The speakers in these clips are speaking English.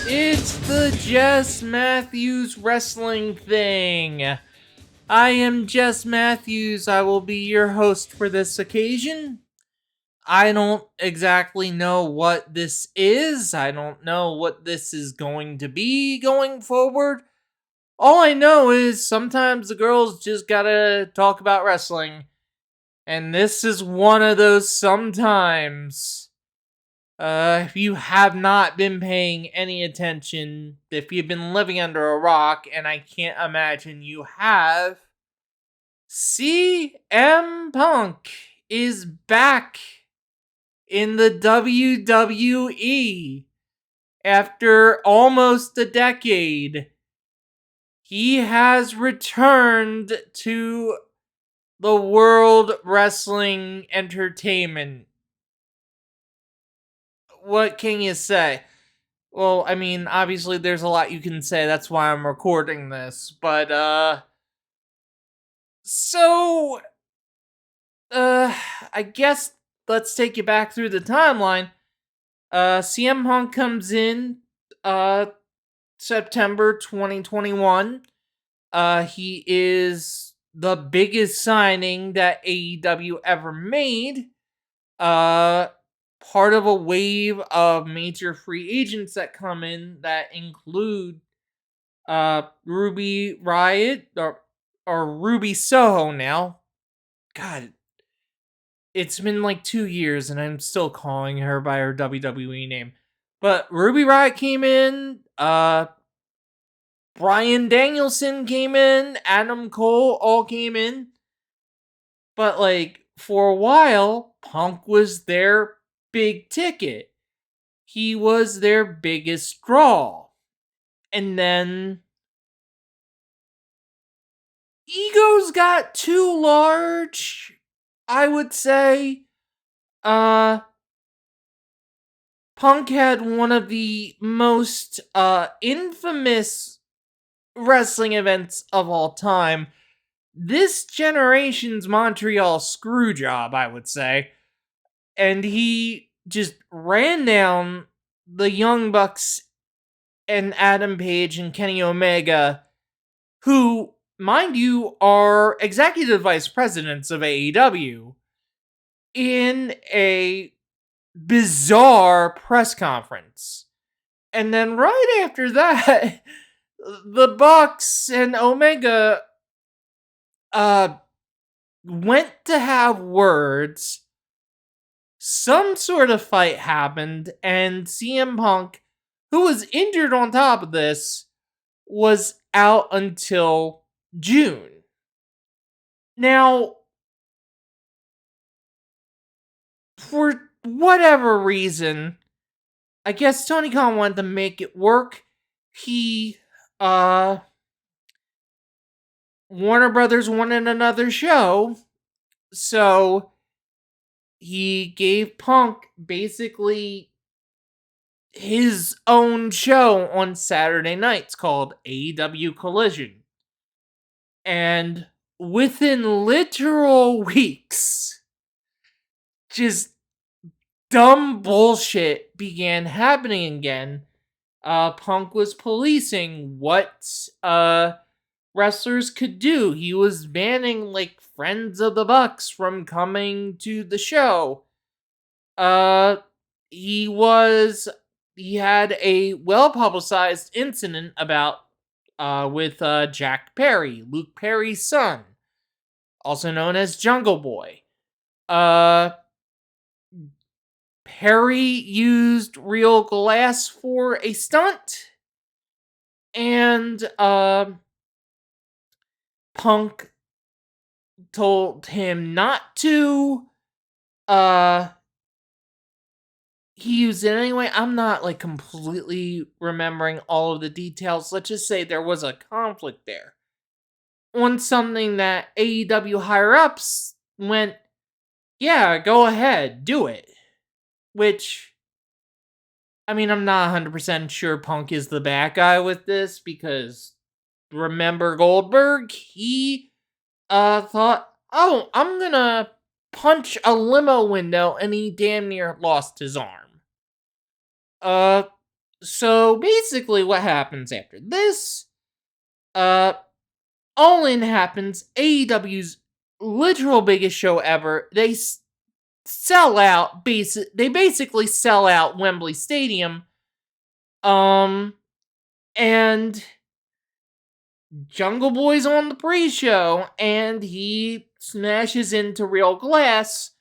It's the Jess Matthews Wrestling Thing. I am Jess Matthews. I will be your host for this occasion. I don't exactly know what this is. I don't know what this is going to be going forward. All I know is sometimes the girls just gotta talk about wrestling. And this is one of those sometimes. If you have not been paying any attention, if you've been living under a rock, and I can't imagine you have, CM Punk is back in the WWE after almost a decade. He has returned to the World Wrestling Entertainment. What can you say? Well, I mean, obviously there's a lot you can say, that's why I'm recording this, but, so, I guess let's take you back through the timeline. CM Punk comes in, September 2021. He is the biggest signing that AEW ever made. Part of a wave of major free agents that come in that include Ruby Riot or Ruby Soho now. God, it's been like 2 years and I'm still calling her by her WWE name. But Ruby Riot came in, Bryan Danielson came in, Adam Cole all came in. But like for a while, Punk was their big ticket. He was their biggest draw. And then egos got too large, I would say. Punk had one of the most infamous wrestling events of all time. This generation's Montreal Screwjob, I would say. And he just ran down the Young Bucks and Adam Page and Kenny Omega, who, mind you, are executive vice presidents of AEW, in a bizarre press conference. And then right after that, the Bucks and Omega went to have words. Some sort of fight happened, and CM Punk, who was injured on top of this, was out until June. Now, for whatever reason, I guess Tony Khan wanted to make it work. He, Warner Brothers wanted another show, so he gave Punk basically his own show on Saturday nights called AEW Collision. And within literal weeks, just dumb bullshit began happening again. Punk was policing what wrestlers could do. He was banning like friends of the Bucks from coming to the show. He had a well-publicized incident about with Jack Perry, Luke Perry's son, also known as Jungle Boy. Perry used real glass for a stunt, and Punk told him not to. He used it anyway. I'm not like completely remembering all of the details. Let's just say there was a conflict there on something that AEW higher ups went, yeah, go ahead, do it. Which I mean, I'm not 100% sure Punk is the bad guy with this because remember Goldberg? He thought, oh, I'm gonna punch a limo window, and he damn near lost his arm. Uh, so basically, what happens after this? Uh, All In happens. AEW's literal biggest show ever. They sell out. They basically sell out Wembley Stadium. And Jungle Boy's on the pre-show, and he smashes into real glass,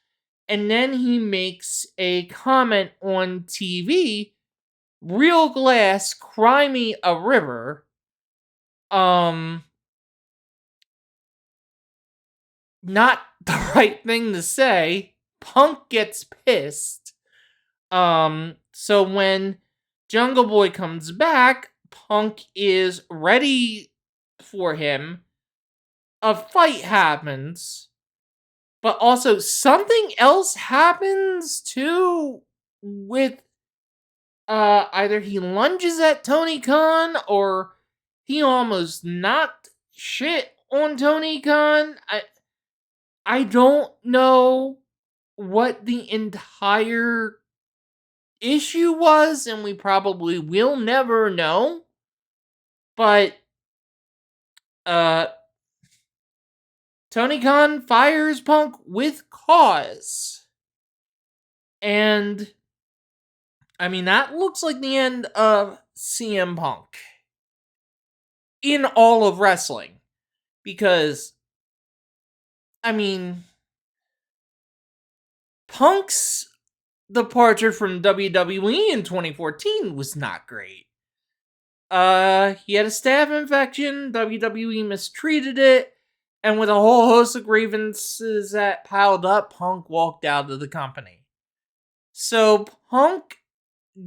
and then he makes a comment on TV. Real glass, cry me a river. Not the right thing to say. Punk gets pissed. So when Jungle Boy comes back, Punk is ready for him. A fight happens, but also something else happens too with either he lunges at Tony Khan or he almost knocked shit on Tony Khan. I don't know what the entire issue was, and we probably will never know. But uh Tony Khan fires Punk with cause. And I mean, that looks like the end of CM Punk in all of wrestling. Because, I mean, Punk's departure from WWE in 2014 was not great. He had a staph infection, WWE mistreated it, and with a whole host of grievances that piled up, Punk walked out of the company. So, Punk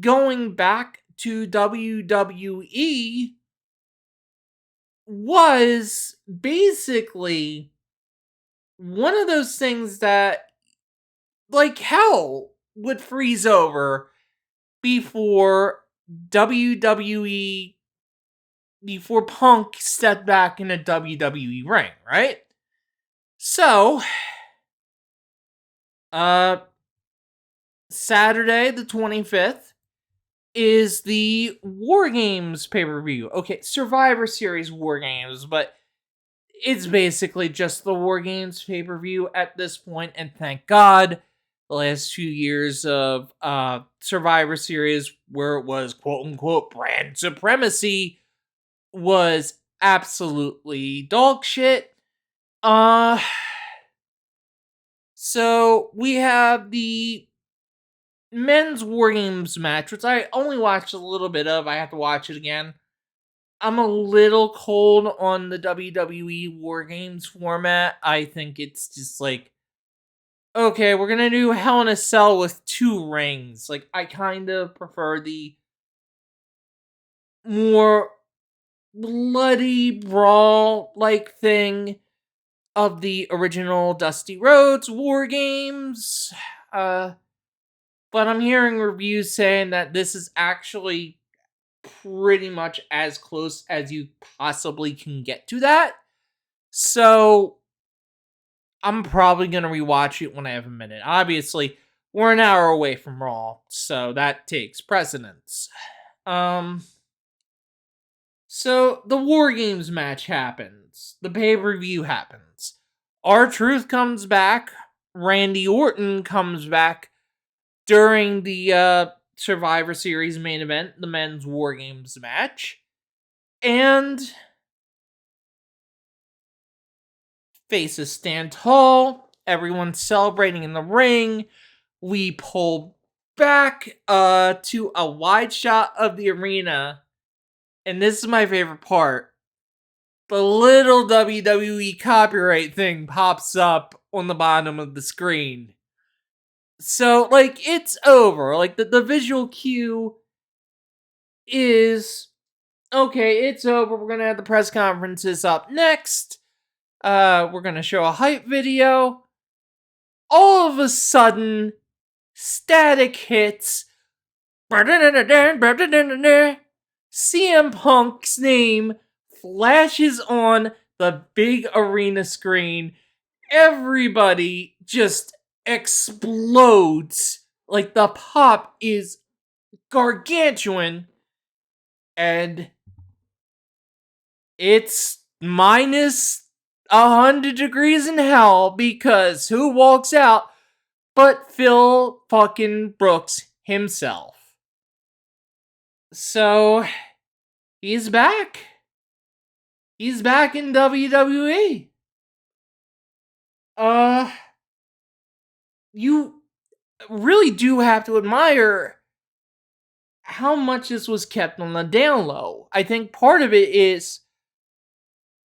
going back to WWE was basically one of those things that, like hell, would freeze over before WWE, before Punk stepped back in a WWE ring, right? So, Saturday the 25th is the War Games pay-per-view. Okay, Survivor Series War Games, but it's basically just the War Games pay-per-view at this point, and thank God the last 2 years of Survivor Series, where it was quote-unquote brand supremacy, was absolutely dog shit. So we have the men's War Games match, which I only watched a little bit of. I have to watch it again. I'm a little cold on the WWE War Games format. I think it's just like, okay, we're gonna do Hell in a Cell with 2 rings. Like, I kind of prefer the more bloody brawl-like thing of the original Dusty Rhodes War Games. But I'm hearing reviews saying that this is actually pretty much as close as you possibly can get to that. So I'm probably going to rewatch it when I have a minute. Obviously, we're an hour away from Raw, so that takes precedence. So the War Games match happens. The pay-per-view happens. R-Truth comes back. Randy Orton comes back during the Survivor Series main event, the men's War Games match. And faces stand tall. Everyone's celebrating in the ring. We pull back to a wide shot of the arena. And this is my favorite part. The little WWE copyright thing pops up on the bottom of the screen. So, like, it's over. Like, the visual cue is, okay, it's over. We're gonna have the press conferences up next. We're gonna show a hype video. All of a sudden, static hits. CM Punk's name flashes on the big arena screen. Everybody just explodes. Like the pop is gargantuan, and it's minus 100 degrees in hell because who walks out but Phil fucking Brooks himself? So he's back. He's back in WWE. You really do have to admire how much this was kept on the down low. I think part of it is,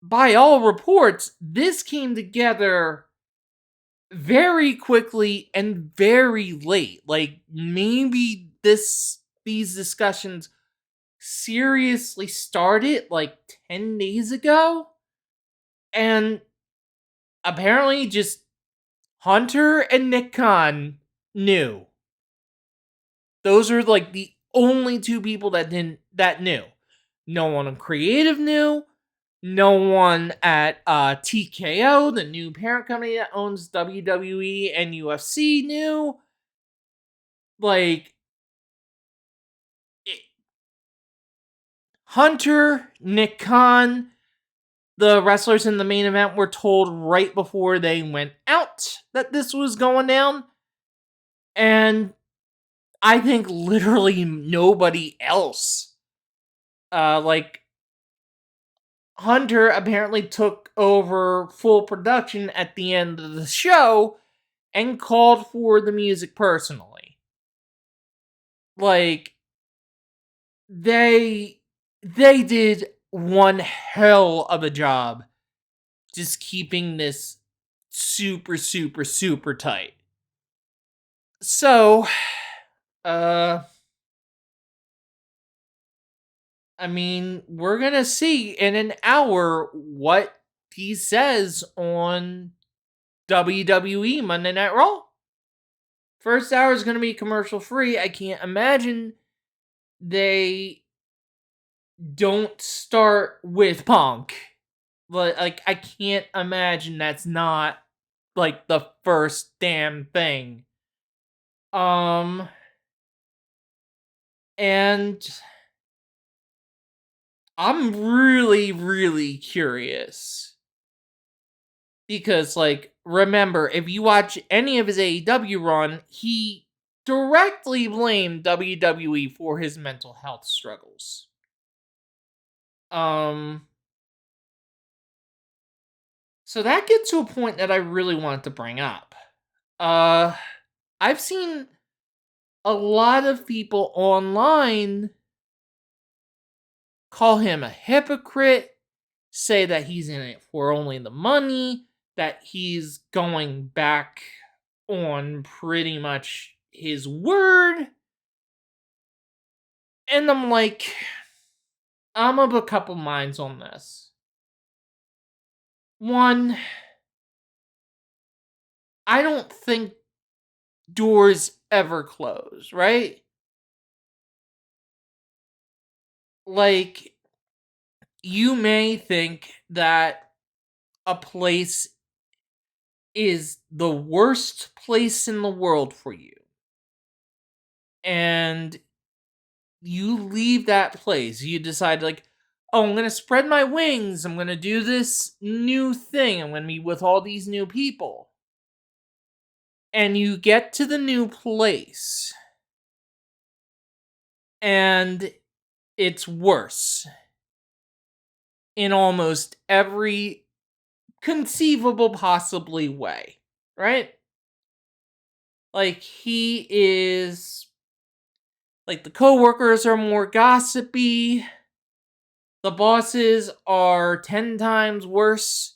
by all reports, this came together very quickly and very late. Like maybe these discussions seriously started like 10 days ago, and apparently just Hunter and Nick Khan knew. Those are like the only two people that knew. No one on creative knew. No one at TKO, the new parent company that owns WWE and UFC, knew. Like, Hunter, Nick Khan, the wrestlers in the main event were told right before they went out that this was going down. And I think literally nobody else. Like, Hunter apparently took over full production at the end of the show and called for the music personally. Like, they did one hell of a job just keeping this super, super, super tight. So, I mean, we're gonna see in an hour what he says on WWE Monday Night Raw. First hour is gonna be commercial free. I can't imagine they don't start with Punk. Like, I can't imagine that's not like the first damn thing. And I'm really, really curious. Because, like, remember, if you watch any of his AEW run, he directly blamed WWE for his mental health struggles. So that gets to a point that I really wanted to bring up. I've seen a lot of people online call him a hypocrite, say that he's in it for only the money, that he's going back on pretty much his word. And I'm like, I'm of a couple minds on this. One, I don't think doors ever close, right? Like, you may think that a place is the worst place in the world for you. And you leave that place. You decide, like, oh, I'm going to spread my wings. I'm going to do this new thing. I'm going to meet with all these new people. And you get to the new place. And it's worse in almost every conceivable possibly way, right? Like, he is, like, the coworkers are more gossipy, the bosses are 10 times worse,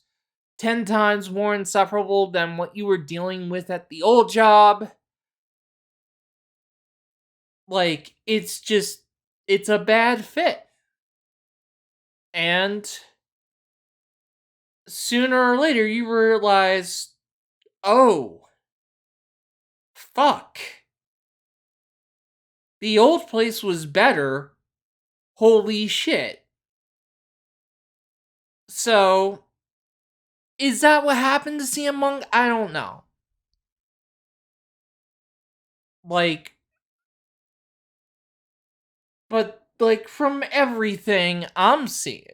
10 times more insufferable than what you were dealing with at the old job. Like, it's a bad fit. And sooner or later you realize, oh, fuck. The old place was better. Holy shit. So, is that what happened to CM Punk? I don't know. Like, but like from everything I'm seeing,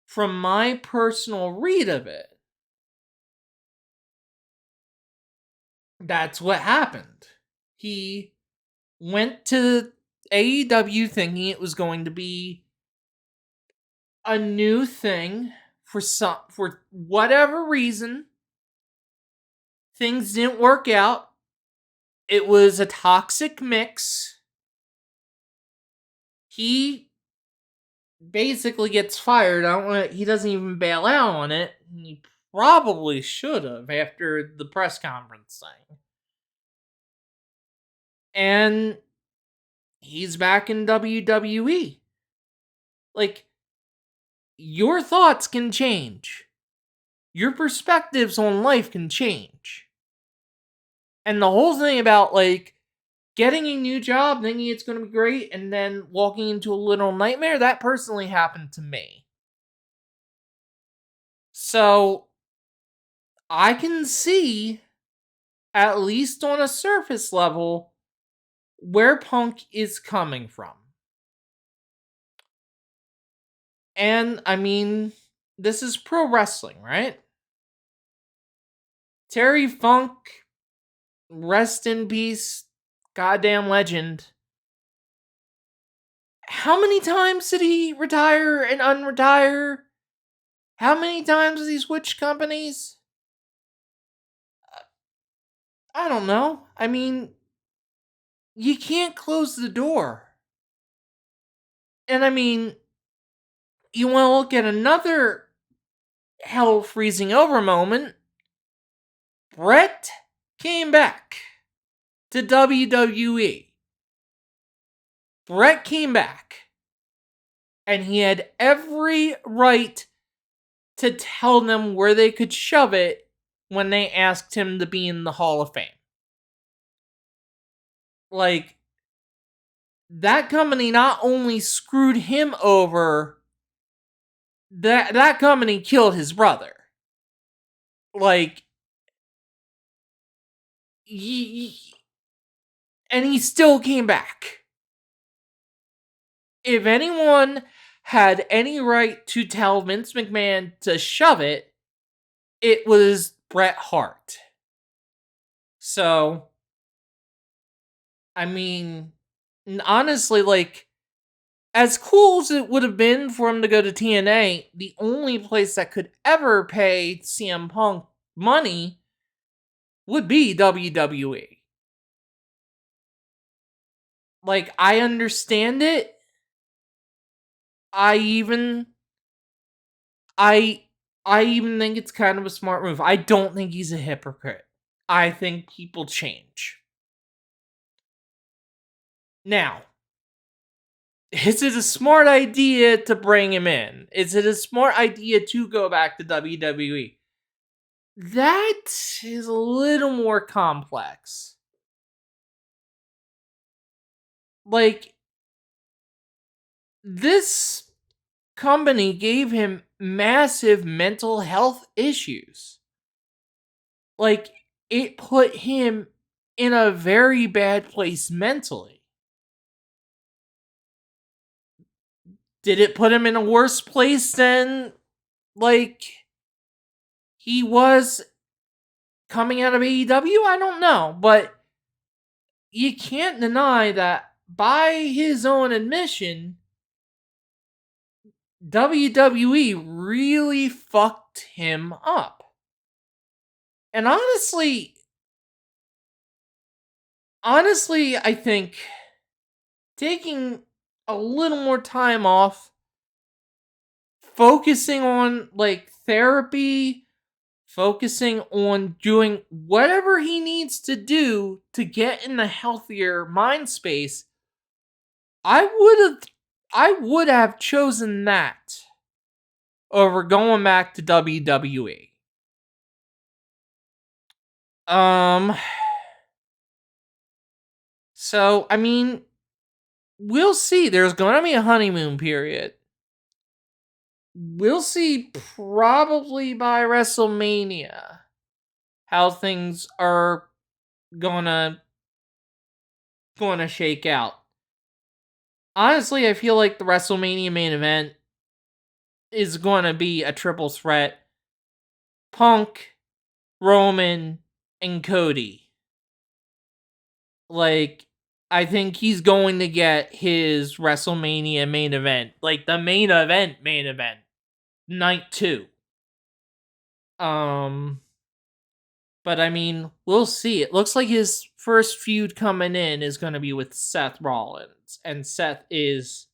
from my personal read of it, that's what happened. He went to AEW thinking it was going to be a new thing for whatever reason. Things didn't work out. It was a toxic mix. He basically gets fired. He doesn't even bail out on it. He probably should have after the press conference thing. And he's back in WWE. Like, your thoughts can change. Your perspectives on life can change. And the whole thing about, like, getting a new job, thinking it's going to be great, and then walking into a little nightmare, that personally happened to me. So, I can see, at least on a surface level, where Punk is coming from. And, I mean, this is pro wrestling, right? Terry Funk, rest in peace, goddamn legend. How many times did he retire and unretire? How many times has he switched companies? I don't know. I mean, you can't close the door. And I mean, you want to look at another hell freezing over moment. Brett came back to WWE. Brett came back. And he had every right to tell them where they could shove it when they asked him to be in the Hall of Fame. Like, that company not only screwed him over, that company killed his brother. Like, and he still came back. If anyone had any right to tell Vince McMahon to shove it, it was Bret Hart. So, I mean, honestly, like, as cool as it would have been for him to go to TNA, the only place that could ever pay CM Punk money would be WWE. Like, I understand it. I even I I even think it's kind of a smart move. I don't think he's a hypocrite. I think people change. Now, is it a smart idea to bring him in? Is it a smart idea to go back to WWE? That is a little more complex. Like, this company gave him massive mental health issues. Like, it put him in a very bad place mentally. Did it put him in a worse place than, like, he was coming out of AEW? I don't know. But you can't deny that by his own admission, WWE really fucked him up. And honestly, I think taking a little more time off, focusing on, like, therapy, focusing on doing whatever he needs to do to get in a healthier mind space, I would have chosen that over going back to WWE. Um so I mean, we'll see. There's going to be a honeymoon period. We'll see probably by WrestleMania how things are gonna shake out. Honestly, I feel like the WrestleMania main event is going to be a triple threat: Punk, Roman, and Cody. Like, I think he's going to get his WrestleMania main event, like the main event, night 2. But I mean, we'll see. It looks like his first feud coming in is going to be with Seth Rollins, and Seth is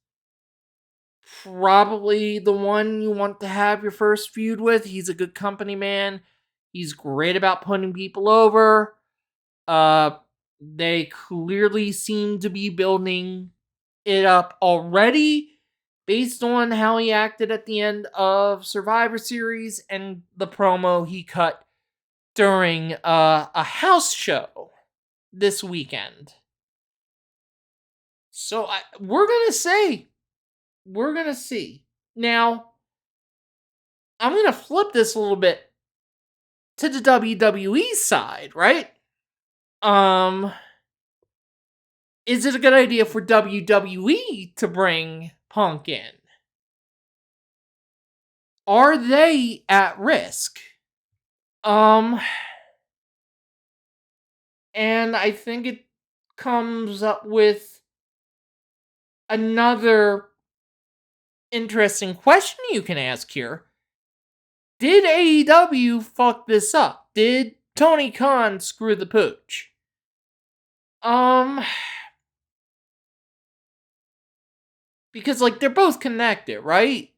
probably the one you want to have your first feud with. He's a good company man. He's great about putting people over. They clearly seem to be building it up already based on how he acted at the end of Survivor Series and the promo he cut during a house show this weekend. So we're going to see. Now, I'm going to flip this a little bit to the WWE side, right? Is it a good idea for WWE to bring Punk in? Are they at risk? And I think it comes up with another interesting question you can ask here. Did AEW fuck this up? Did Tony Khan screw the pooch? Because, like, they're both connected, right?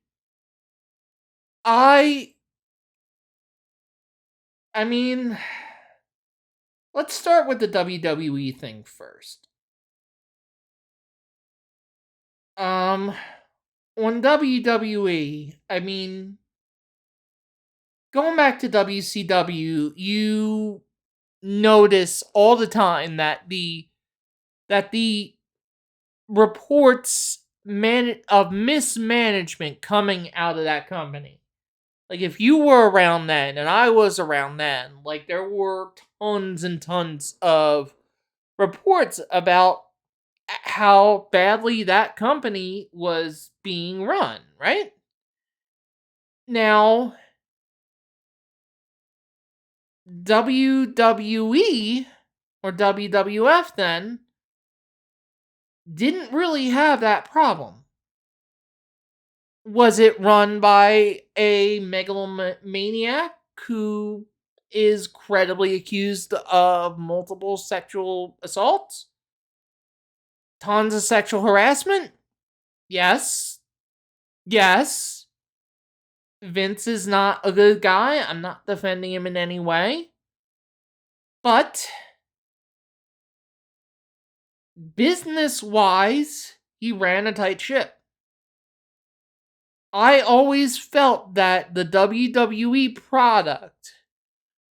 I mean, let's start with the WWE thing first. On WWE, I mean, going back to WCW, you notice all the time that the reports of mismanagement coming out of that company. Like, if you were around then, and I was around then, like, there were tons and tons of reports about how badly that company was being run, right? Now, WWE or WWF then didn't really have that problem. Was it run by a megalomaniac who is credibly accused of multiple sexual assaults? Tons of sexual harassment? Yes. Yes. Vince is not a good guy. I'm not defending him in any way. But business-wise, he ran a tight ship. I always felt that the WWE product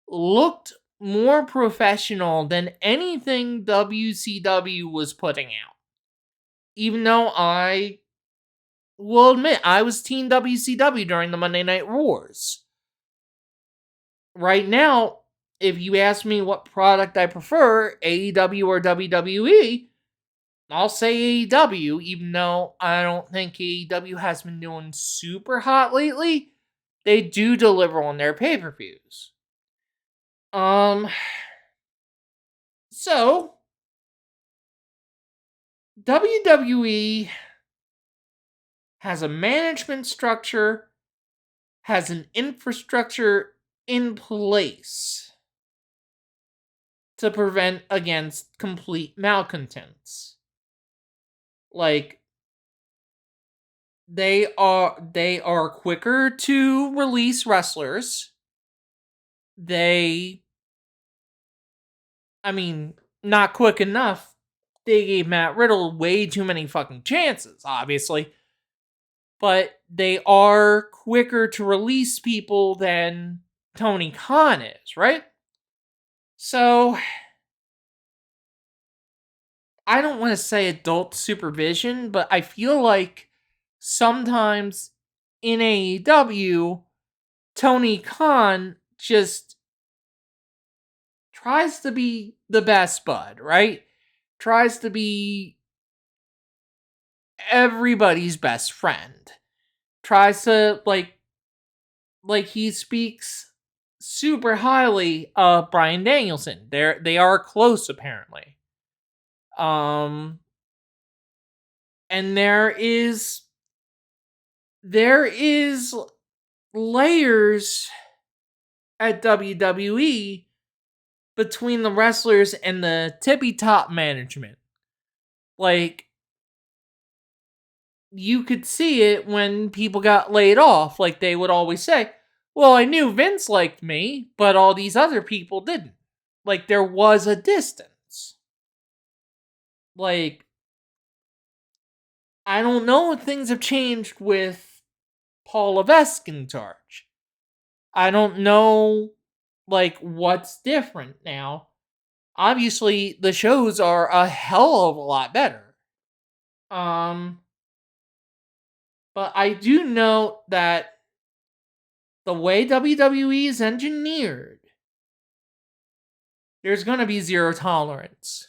looked more professional than anything WCW was putting out. Even though I will admit, I was Team WCW during the Monday Night Wars. Right now, if you ask me what product I prefer, AEW or WWE, I'll say AEW, even though I don't think AEW has been doing super hot lately. They do deliver on their pay-per-views. So, WWE has a management structure, has an infrastructure in place to prevent against complete malcontents. Like, they are quicker to release wrestlers. Not quick enough. They gave Matt Riddle way too many fucking chances, obviously. But they are quicker to release people than Tony Khan is, right? So, I don't want to say adult supervision, but I feel like sometimes in AEW, Tony Khan just tries to be the best bud, right? Tries to be everybody's best friend. Tries to like he speaks super highly of Bryan Danielson. They are close apparently. Um and there is layers at WWE between the wrestlers and the tippy top management. Like, you could see it when people got laid off. Like, they would always say, well, I knew Vince liked me, but all these other people didn't. Like, there was a distance. Like, I don't know if things have changed with Paul Levesque in charge. I don't know, like, what's different now. Obviously, the shows are a hell of a lot better. Um, but I do note that the way WWE is engineered, there's going to be zero tolerance.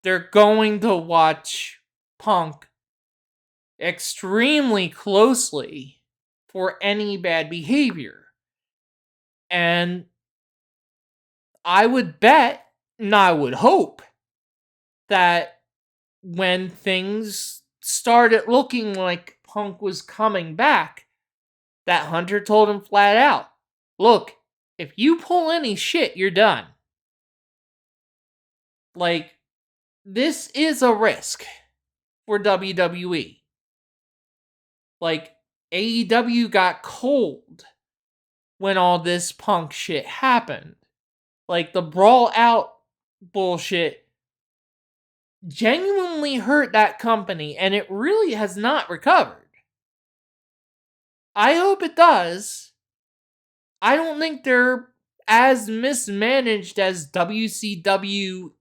They're going to watch Punk extremely closely for any bad behavior. And I would bet, and I would hope, that when things started looking like Punk was coming back, that Hunter told him flat out, look, if you pull any shit, you're done. Like, this is a risk for WWE. Like, AEW got cold when all this Punk shit happened. Like, the brawl out bullshit genuinely hurt that company, and it really has not recovered. I hope it does. I don't think they're as mismanaged as WCW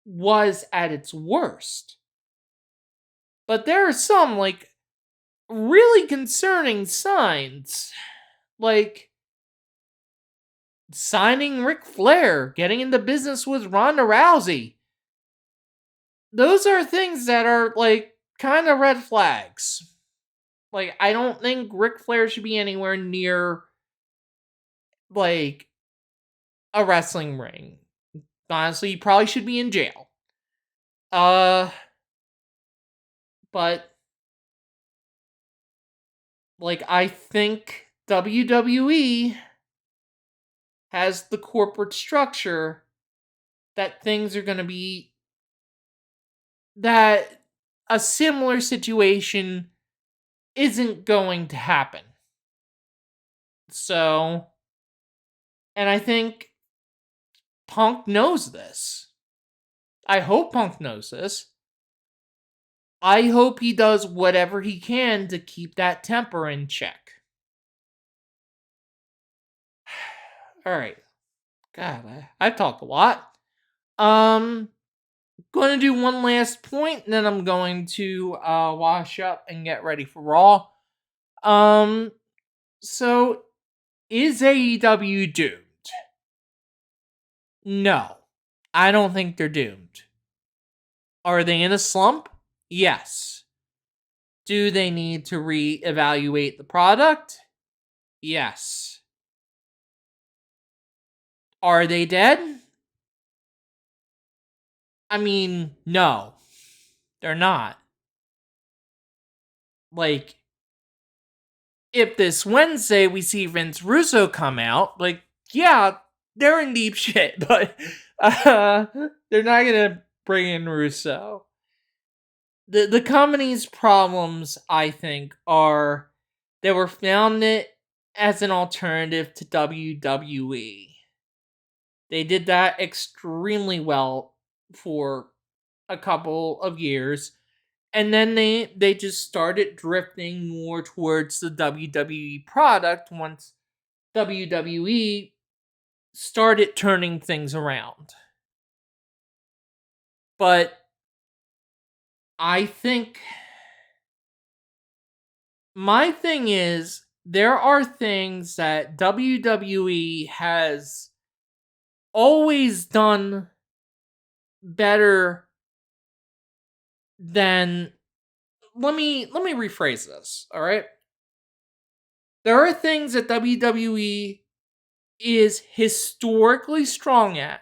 was at its worst. But there are some, like, really concerning signs. Like, signing Ric Flair, getting into business with Ronda Rousey. Those are things that are, like, kind of red flags. Like, I don't think Ric Flair should be anywhere near, like, a wrestling ring. Honestly, he probably should be in jail. But, like, I think WWE has the corporate structure that things are going to be, that a similar situation isn't going to happen. So, and I think Punk knows this. I hope Punk knows this. I hope he does whatever he can to keep that temper in check. Alright. God, I've talked a lot. Going to do one last point, and then I'm going to wash up and get ready for Raw. So is AEW doomed? No, I don't think they're doomed. Are they in a slump? Yes. Do they need to reevaluate the product? Yes. Are they dead? I mean, no. They're not. Like, if this Wednesday we see Vince Russo come out, like, yeah, they're in deep shit, but they're not gonna bring in Russo. The company's problems, I think, are they were founded as an alternative to WWE. They did that extremely well for a couple of years. And then they just started drifting more towards the WWE product once WWE started turning things around. But I think my thing is there are things that WWE has always done better than let me rephrase this, all right? There are things that WWE is historically strong at,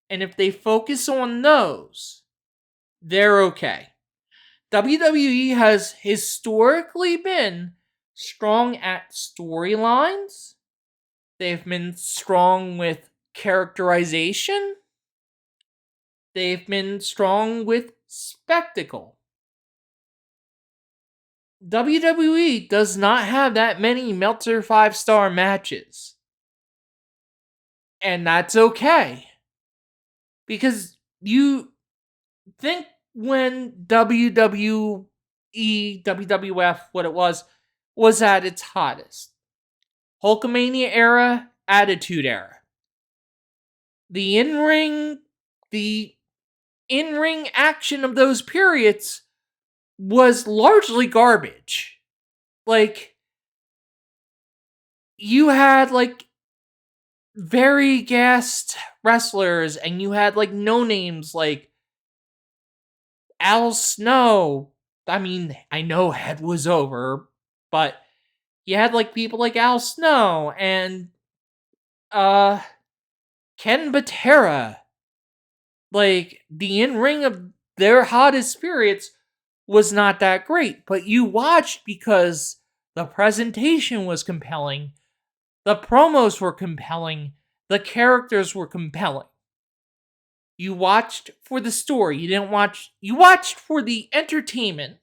and if they focus on those, they're okay. WWE has historically been strong at storylines. They've been strong with characterization. They've been strong with spectacle. WWE does not have that many Meltzer 5-star matches. And that's okay. Because you think when WWE, WWF, what it was at its hottest. Hulkamania era, Attitude era. The the in-ring action of those periods was largely garbage. Like, you had, like, very gassed wrestlers, and you had, like, no-names like Al Snow. I mean, I know Head was over, but you had, like, people like Al Snow and, Ken Batera. Like, the in-ring of their hottest periods was not that great, but you watched because the presentation was compelling, the promos were compelling, the characters were compelling. You watched for the story, you watched for the entertainment,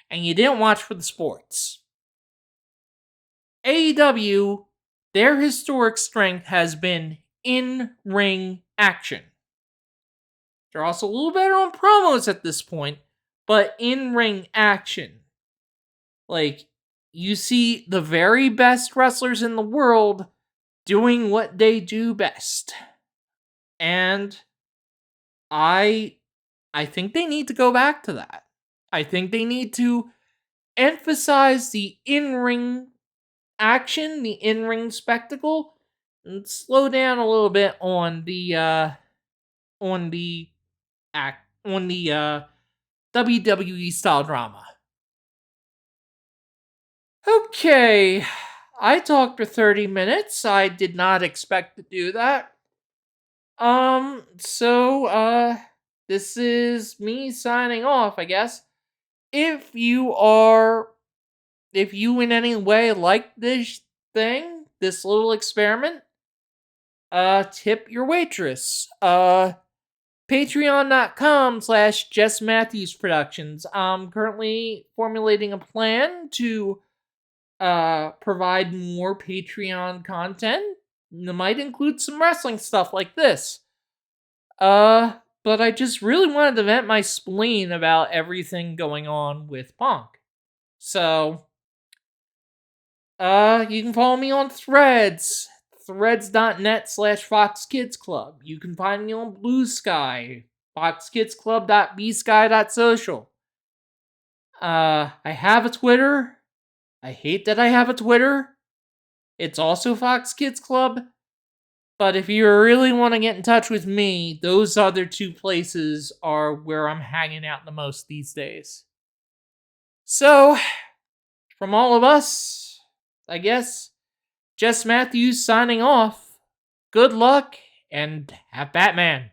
and you didn't watch for the sports. AEW, their historic strength has been in-ring action. They're also a little better on promos at this point, but in-ring action. Like, you see the very best wrestlers in the world doing what they do best. And I think they need to go back to that. I think they need to emphasize the in-ring action, the in-ring spectacle, and slow down a little bit on the WWE style drama. Okay, I talked for 30 minutes. I did not expect to do that. This is me signing off, I guess. If you are, if you in any way like this thing, this little experiment, tip your waitress. Patreon.com/Jess Matthews Productions. I'm currently formulating a plan to provide more Patreon content. It might include some wrestling stuff like this. But I just really wanted to vent my spleen about everything going on with Punk. So, you can follow me on Threads, threads.net/foxkidsclub. You can find me on BLUESKY, foxkidsclub.bsky.social. I have a Twitter. I hate that I have a Twitter. It's also Fox Kids Club. But if you really want to get in touch with me, those other two places are where I'm hanging out the most these days. So, from all of us, I guess, Jess Matthews signing off. Good luck, and have Batman.